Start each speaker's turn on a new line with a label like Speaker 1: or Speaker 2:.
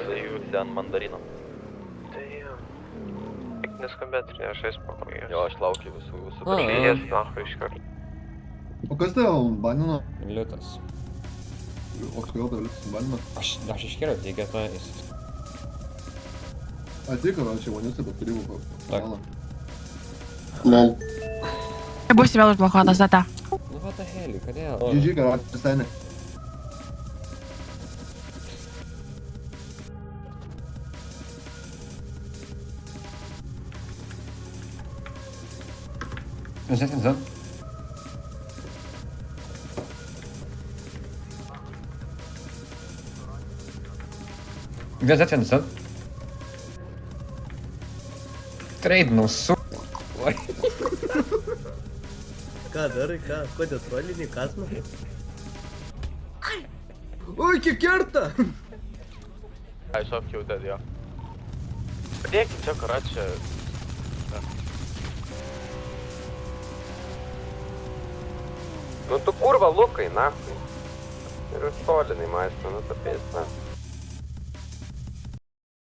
Speaker 1: Zajūsi ant mandarino.
Speaker 2: Tai jo. Tik neskambėt, aš eis pakoju.
Speaker 1: Jo, aš laukiu visų
Speaker 2: Prieš, nahu, iš karto.
Speaker 3: O kas tave banino?
Speaker 4: Liutas.
Speaker 3: O kodėl tave liutas banino?
Speaker 4: Aš iškėliau, tai GTA jis.
Speaker 3: Ateik, čia maniusi po tarybų kanalą.
Speaker 5: Lol.
Speaker 6: Būsi vėl užblokuotas data.
Speaker 4: Nu, what the hell, kodėl?
Speaker 3: GG, karas, Steinė.
Speaker 4: Zet. Zet. Trade, nu, su... Oi.
Speaker 7: Ką darai, ką? Kodėl trolini, kas man?
Speaker 5: Oi, kiek kerta!
Speaker 1: I shot you dead, jo. Padėkit čia, karačia.
Speaker 2: Nu tu kurva Lukai, nahui. Ir iš tolinai maestro, nu tapės, na.